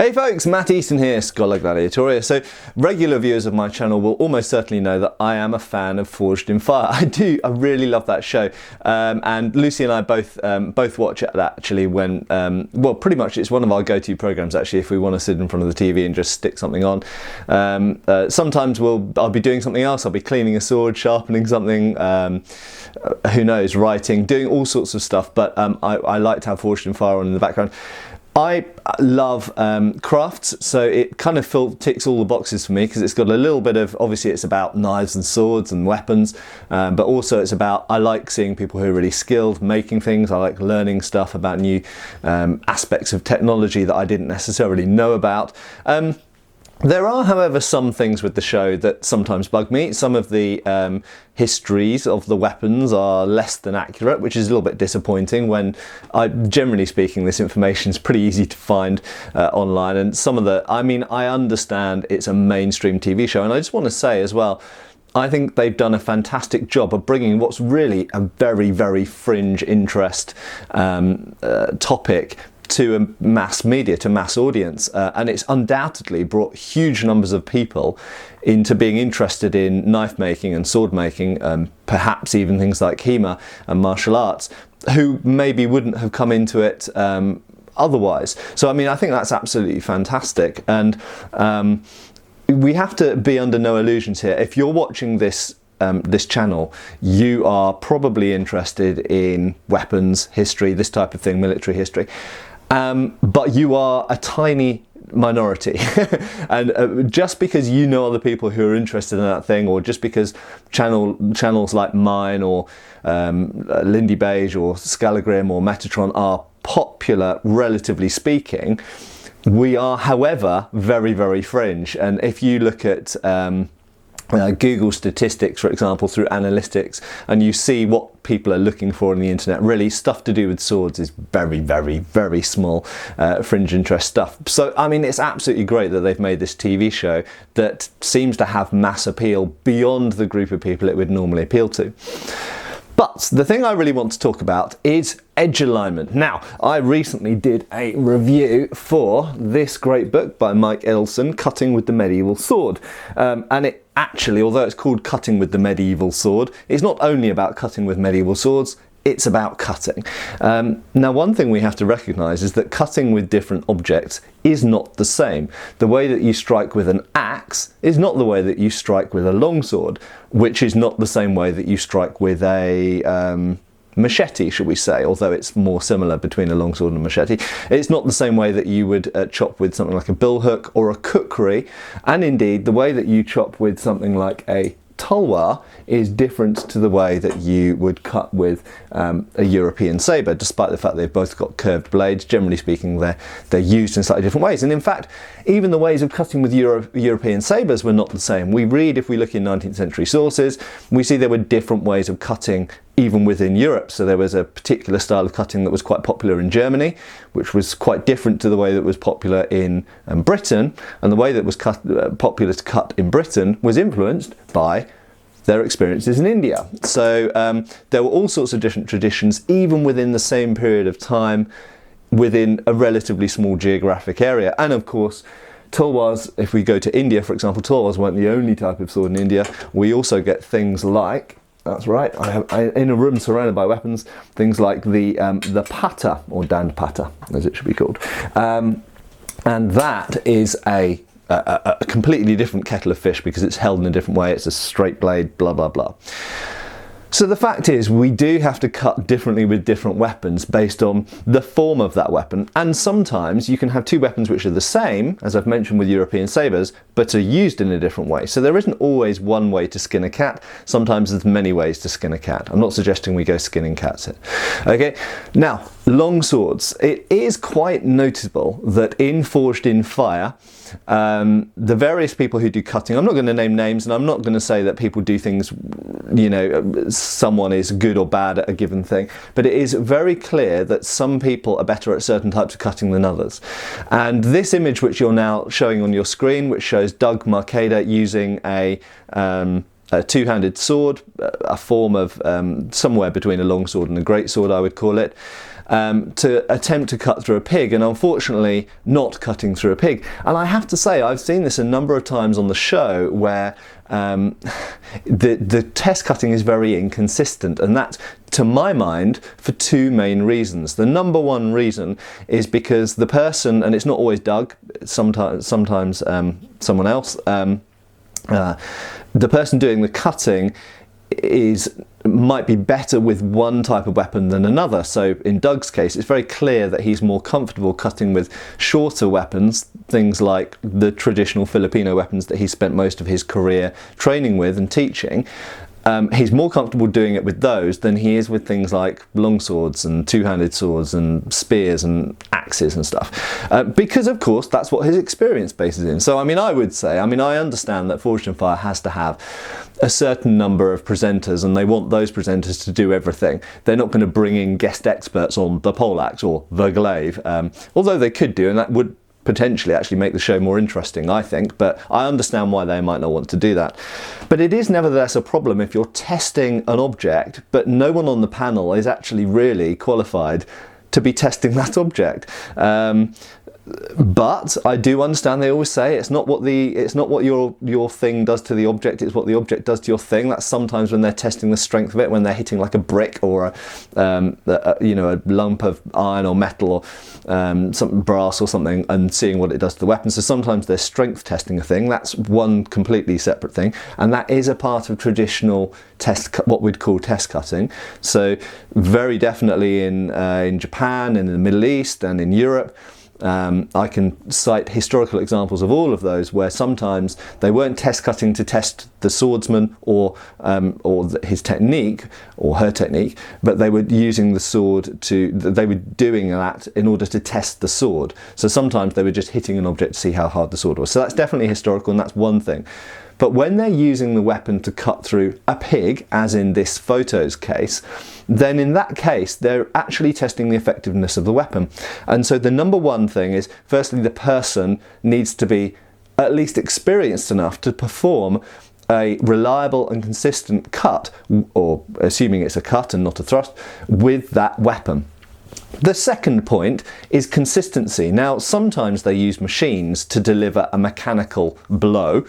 Hey folks, Matt Easton here, Scholar Gladiatoria. So regular viewers of my channel will almost certainly know that I am a fan of Forged in Fire. I really love that show. And Lucy and I both watch it actually when, well, pretty much it's one of our go-to programs actually if we want to sit in front of the TV and just stick something on. Sometimes I'll be doing something else, I'll be cleaning a sword, sharpening something, who knows, writing, doing all sorts of stuff, but I like to have Forged in Fire on in the background. I love crafts, so it kind of ticks all the boxes for me because it's got a little bit of, obviously it's about knives and swords and weapons, but also it's about, I like seeing people who are really skilled making things. I like learning stuff about new aspects of technology that I didn't necessarily know about. There are, however, some things with the show that sometimes bug me. Some of the histories of the weapons are less than accurate, which is a little bit disappointing when, generally speaking, this information is pretty easy to find online. And some of the, I understand it's a mainstream TV show, and I just want to say as well, I think they've done a fantastic job of bringing what's really a very, very fringe interest topic to a mass media, to mass audience, and it's undoubtedly brought huge numbers of people into being interested in knife making and sword making, perhaps even things like HEMA and martial arts, who maybe wouldn't have come into it otherwise. So I think that's absolutely fantastic, and we have to be under no illusions here. If you're watching this channel, you are probably interested in weapons, history, this type of thing, military history. But you are a tiny minority and just because you know other people who are interested in that thing, or just because channels like mine or Lindy Beige or Scalagrim or Metatron are popular, relatively speaking, we are, however, very, very fringe. And if you look at Google statistics, for example, through analytics, and you see what people are looking for on the internet, really stuff to do with swords is very, very, very small fringe interest stuff. So it's absolutely great that they've made this TV show that seems to have mass appeal beyond the group of people it would normally appeal to. But the thing I really want to talk about is edge alignment. Now, I recently did a review for this great book by Mike Edelson, Cutting with the Medieval Sword. And it actually, although it's called Cutting with the Medieval Sword, it's not only about cutting with medieval swords, it's about cutting. Now, one thing we have to recognise is that cutting with different objects is not the same. The way that you strike with an axe is not the way that you strike with a longsword, which is not the same way that you strike with a machete, shall we say, although it's more similar between a longsword and a machete. It's not the same way that you would chop with something like a billhook or a kukri, and indeed the way that you chop with something like a tulwar is different to the way that you would cut with a European sabre, despite the fact they've both got curved blades. Generally speaking, they're used in slightly different ways. And in fact, even the ways of cutting with European sabres were not the same. We read, if we look in 19th century sources, we see there were different ways of cutting even within Europe. So there was a particular style of cutting that was quite popular in Germany, which was quite different to the way that was popular in Britain, and the way that was popular to cut in Britain was influenced by their experiences in India. So there were all sorts of different traditions, even within the same period of time, within a relatively small geographic area. And of course, tulwars, if we go to India, for example, tulwars weren't the only type of sword in India. We also get things like, that's right, in a room surrounded by weapons, things like the pata, or dandpata, as it should be called. And that is a completely different kettle of fish because it's held in a different way. It's a straight blade, blah, blah, blah. So the fact is, we do have to cut differently with different weapons based on the form of that weapon. And sometimes you can have two weapons which are the same, as I've mentioned with European sabres, but are used in a different way. So there isn't always one way to skin a cat. Sometimes there's many ways to skin a cat. I'm not suggesting we go skinning cats here. Okay, now, long swords. It is quite noticeable that in Forged in Fire, the various people who do cutting, I'm not going to name names, and I'm not going to say that people do things, someone is good or bad at a given thing, but it is very clear that some people are better at certain types of cutting than others. And this image which you're now showing on your screen, which shows Doug Marcaida using a two-handed sword, a form of somewhere between a longsword and a greatsword, I would call it. to attempt to cut through a pig, and unfortunately not cutting through a pig. And I have to say, I've seen this a number of times on the show where the test cutting is very inconsistent, and that's, to my mind, for two main reasons. The number one reason is because the person, and it's not always Doug, sometimes someone else, the person doing the cutting might be better with one type of weapon than another. So in Doug's case, it's very clear that he's more comfortable cutting with shorter weapons, things like the traditional Filipino weapons that he spent most of his career training with and teaching. He's more comfortable doing it with those than he is with things like long swords and two-handed swords and spears and axes and stuff, because of course that's what his experience bases in. So I would say, I understand that Forged in Fire has to have a certain number of presenters, and they want those presenters to do everything. They're not going to bring in guest experts on the poleaxe or the glaive, although they could do, and that would potentially actually make the show more interesting, I think, but I understand why they might not want to do that. But it is nevertheless a problem if you're testing an object, but no one on the panel is actually really qualified to be testing that object. But I do understand, they always say it's not what your thing does to the object, it's what the object does to your thing. That's sometimes when they're testing the strength of it, when they're hitting like a brick or a lump of iron or metal or some brass or something, and seeing what it does to the weapon. So sometimes they're strength testing a thing. That's one completely separate thing, and that is a part of traditional what we'd call test cutting. So very definitely in Japan and in the Middle East and in Europe, I can cite historical examples of all of those where sometimes they weren't test cutting to test the swordsman or his technique or her technique, but they were using the sword they were doing that in order to test the sword. So sometimes they were just hitting an object to see how hard the sword was. So that's definitely historical, and that's one thing. But when they're using the weapon to cut through a pig, as in this photo's case, then in that case, they're actually testing the effectiveness of the weapon. And so the number one thing is, firstly, the person needs to be at least experienced enough to perform a reliable and consistent cut, or assuming it's a cut and not a thrust, with that weapon. The second point is consistency. Now, sometimes they use machines to deliver a mechanical blow.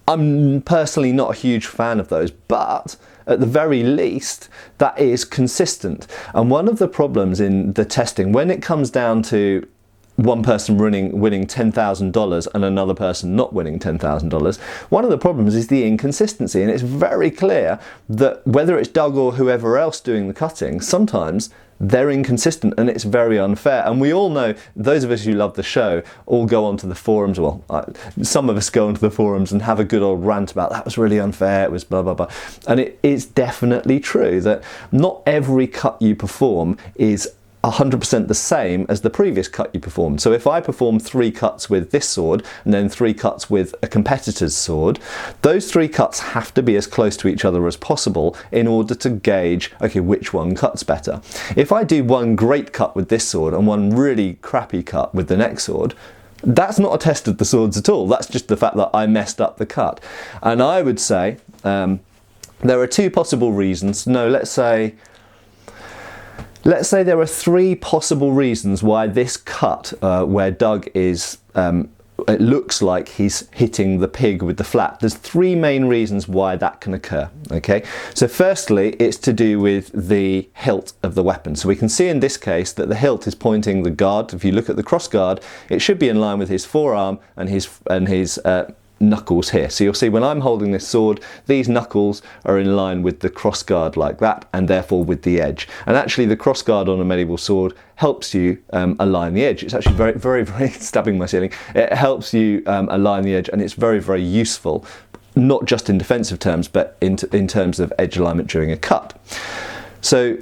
I'm personally not a huge fan of those, but at the very least, that is consistent. And one of the problems in the testing, when it comes down to one person winning $10,000 and another person not winning $10,000, one of the problems is the inconsistency. And it's very clear that whether it's Doug or whoever else doing the cutting, sometimes they're inconsistent, and it's very unfair. And we all know, those of us who love the show all go onto the forums, some of us go onto the forums and have a good old rant about that was really unfair, it was blah blah blah. And it is definitely true that not every cut you perform is 100% the same as the previous cut you performed. So if I perform 3 cuts with this sword and then 3 cuts with a competitor's sword, those 3 cuts have to be as close to each other as possible in order to gauge, okay, which one cuts better. If I do one great cut with this sword and one really crappy cut with the next sword, that's not a test of the swords at all. That's just the fact that I messed up the cut. And I would say there are 2 possible reasons. No, let's say there are 3 possible reasons why this cut, where Doug is, it looks like he's hitting the pig with the flat. There's 3 main reasons why that can occur, okay? So firstly, it's to do with the hilt of the weapon. So we can see in this case that the hilt is pointing the guard. If you look at the cross guard, it should be in line with his forearm and his knuckles here. So you'll see when I'm holding this sword, these knuckles are in line with the cross guard like that, and therefore with the edge. And actually the cross guard on a medieval sword helps you align the edge. It's actually very, very, very stabbing my ceiling. It helps you align the edge, and it's very, very useful, not just in defensive terms, but in terms of edge alignment during a cut. So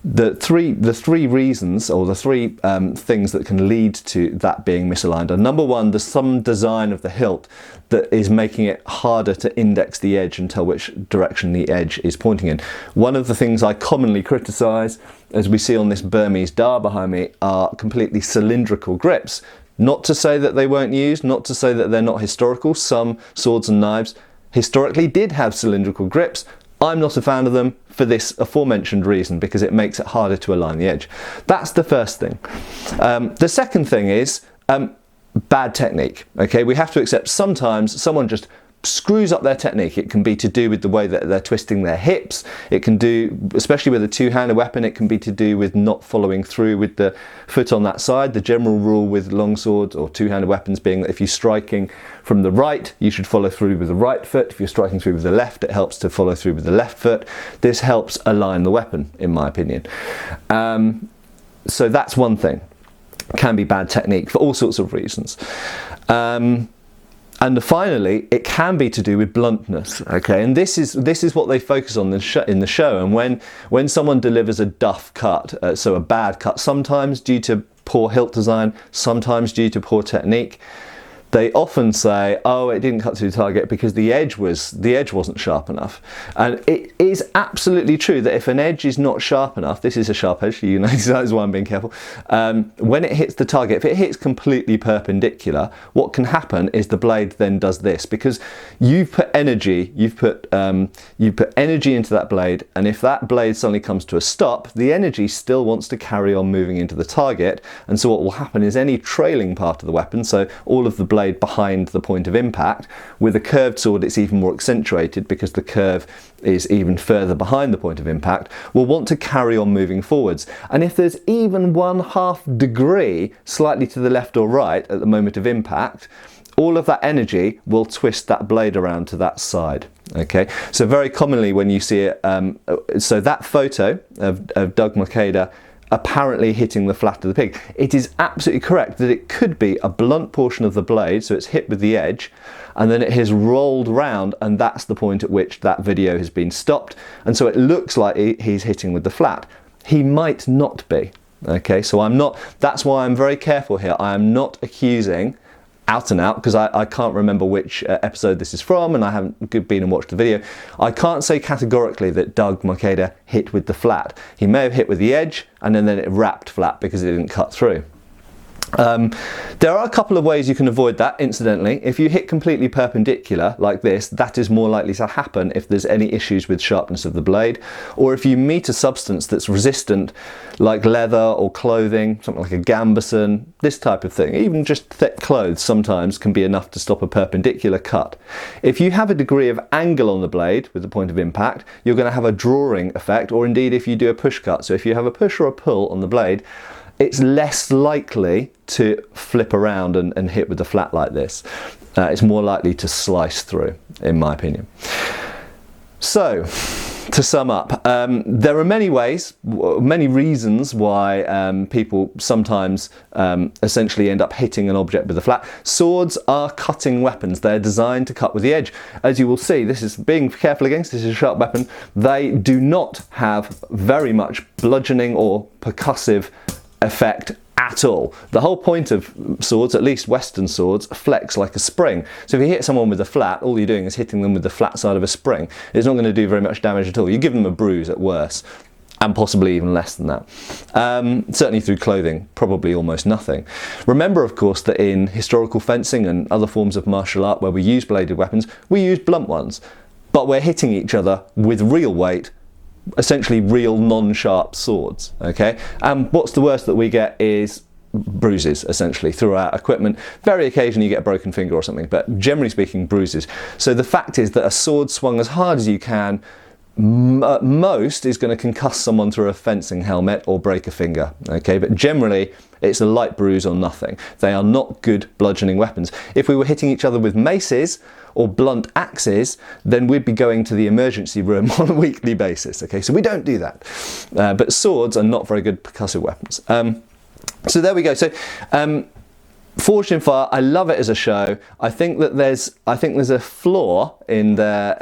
the three reasons, or the 3 things that can lead to that being misaligned are: number 1, there's some design of the hilt that is making it harder to index the edge and tell which direction the edge is pointing in. One of the things I commonly criticise, as we see on this Burmese Dar behind me, are completely cylindrical grips. Not to say that they weren't used, not to say that they're not historical. Some swords and knives historically did have cylindrical grips. I'm not a fan of them for this aforementioned reason, because it makes it harder to align the edge. That's the first thing. The second thing is bad technique. Okay, we have to accept sometimes someone just screws up their technique. It can be to do with the way that they're twisting their hips. It can do, especially with a two-handed weapon, it can be to do with not following through with the foot on that side. The general rule with long swords or two-handed weapons being that if you're striking from the right, you should follow through with the right foot. If you're striking through with the left, it helps to follow through with the left foot. This helps align the weapon, in my opinion. So that's one thing. Can be bad technique for all sorts of reasons. And finally, it can be to do with bluntness, okay? And this is what they focus on in the show. And when someone delivers a duff cut, so a bad cut, sometimes due to poor hilt design, sometimes due to poor technique, they often say, oh, it didn't cut through the target because the edge wasn't sharp enough. And it is absolutely true that if an edge is not sharp enough, this is a sharp edge, you know, that's why I'm being careful. When it hits the target, if it hits completely perpendicular, what can happen is the blade then does this, because you've put energy into that blade, and if that blade suddenly comes to a stop, the energy still wants to carry on moving into the target. And so what will happen is any trailing part of the weapon, so all of the blade behind the point of impact, with a curved sword it's even more accentuated because the curve is even further behind the point of impact, will want to carry on moving forwards. And if there's even 1/2 degree slightly to the left or right at the moment of impact, all of that energy will twist that blade around to that side. Okay, so very commonly when you see it, so that photo of Doug Maqueda apparently hitting the flat of the pig, it is absolutely correct that it could be a blunt portion of the blade, so it's hit with the edge, and then it has rolled round, and that's the point at which that video has been stopped, and so it looks like he's hitting with the flat. He might not be. Okay, so that's why I'm very careful here. I am not accusing out and out, because I can't remember which episode this is from, and I haven't been and watched the video. I can't say categorically that Doug Maqueda hit with the flat. He may have hit with the edge, and then it wrapped flat because it didn't cut through. There are a couple of ways you can avoid that, incidentally. If you hit completely perpendicular like this, that is more likely to happen if there's any issues with sharpness of the blade, or if you meet a substance that's resistant, like leather or clothing, something like a gambeson, this type of thing. Even just thick clothes sometimes can be enough to stop a perpendicular cut. If you have a degree of angle on the blade with the point of impact, you're going to have a drawing effect, or indeed if you do a push cut. So if you have a push or a pull on the blade, it's less likely to flip around and hit with the flat like this. It's more likely to slice through, in my opinion. So, to sum up, there are many reasons why people sometimes essentially end up hitting an object with a flat. Swords are cutting weapons. They're designed to cut with the edge. As you will see, this is being careful against, this is a sharp weapon. They do not have very much bludgeoning or percussive effect at all. The whole point of swords, at least Western swords, flex like a spring. So if you hit someone with a flat, all you're doing is hitting them with the flat side of a spring. It's not going to do very much damage at all. You give them a bruise at worst, and possibly even less than that. Certainly through clothing, probably almost nothing. Remember, of course, that in historical fencing and other forms of martial art where we use bladed weapons, we use blunt ones, but we're hitting each other with real weight, essentially real non-sharp swords. Okay, and what's the worst that we get is bruises, essentially, through our equipment. Very occasionally you get a broken finger or something, but generally speaking, bruises. So the fact is that a sword swung as hard as you can, at most is going to concuss someone through a fencing helmet or break a finger. Okay, but generally it's a light bruise or nothing. They are not good bludgeoning weapons. If we were hitting each other with maces or blunt axes, then we'd be going to the emergency room on a weekly basis. Okay, so we don't do that. But swords are not very good percussive weapons. So there we go. So Forged in Fire, I love it as a show. I think there's a flaw in their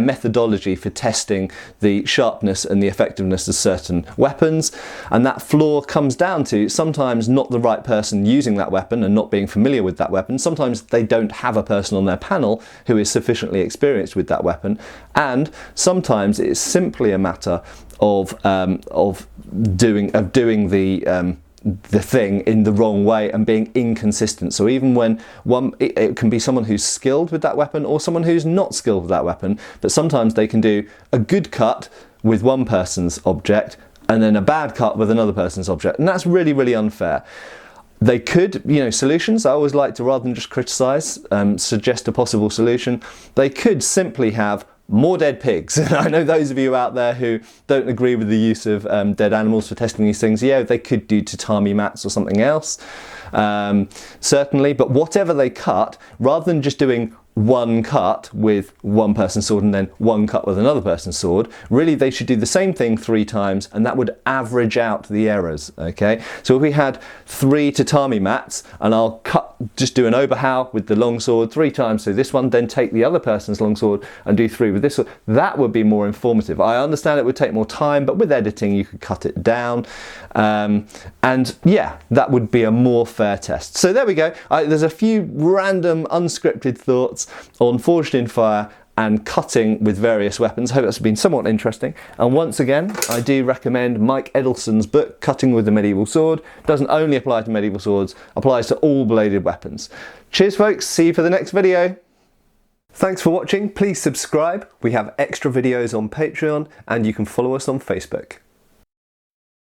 methodology for testing the sharpness and the effectiveness of certain weapons, and that flaw comes down to sometimes not the right person using that weapon and not being familiar with that weapon. Sometimes they don't have a person on their panel who is sufficiently experienced with that weapon, and sometimes it's simply a matter of doing the the thing in the wrong way and being inconsistent. So even when it can be someone who's skilled with that weapon or someone who's not skilled with that weapon, but sometimes they can do a good cut with one person's object and then a bad cut with another person's object, and that's really, really unfair. They could, solutions, I always like to, rather than just criticise, suggest a possible solution. They could simply have more dead pigs. And I know those of you out there who don't agree with the use of dead animals for testing these things, yeah, they could do tatami mats or something else, certainly. But whatever they cut, rather than just doing one cut with one person's sword and then one cut with another person's sword, really they should do the same thing 3 times, and that would average out the errors. Okay, so if we had 3 tatami mats and I'll just do an oberhau with the long sword 3 times, so this one, then take the other person's long sword and do 3 with this one, that would be more informative. I understand it would take more time, but with editing you could cut it down, and yeah, that would be a more fair test. So there we go. There's a few random unscripted thoughts on Forged in Fire and cutting with various weapons. I hope that's been somewhat interesting. And once again, I do recommend Mike Edelson's book, Cutting with the Medieval Sword. Doesn't only apply to medieval swords, applies to all bladed weapons. Cheers folks, see you for the next video. Thanks for watching, please subscribe. We have extra videos on Patreon and you can follow us on Facebook.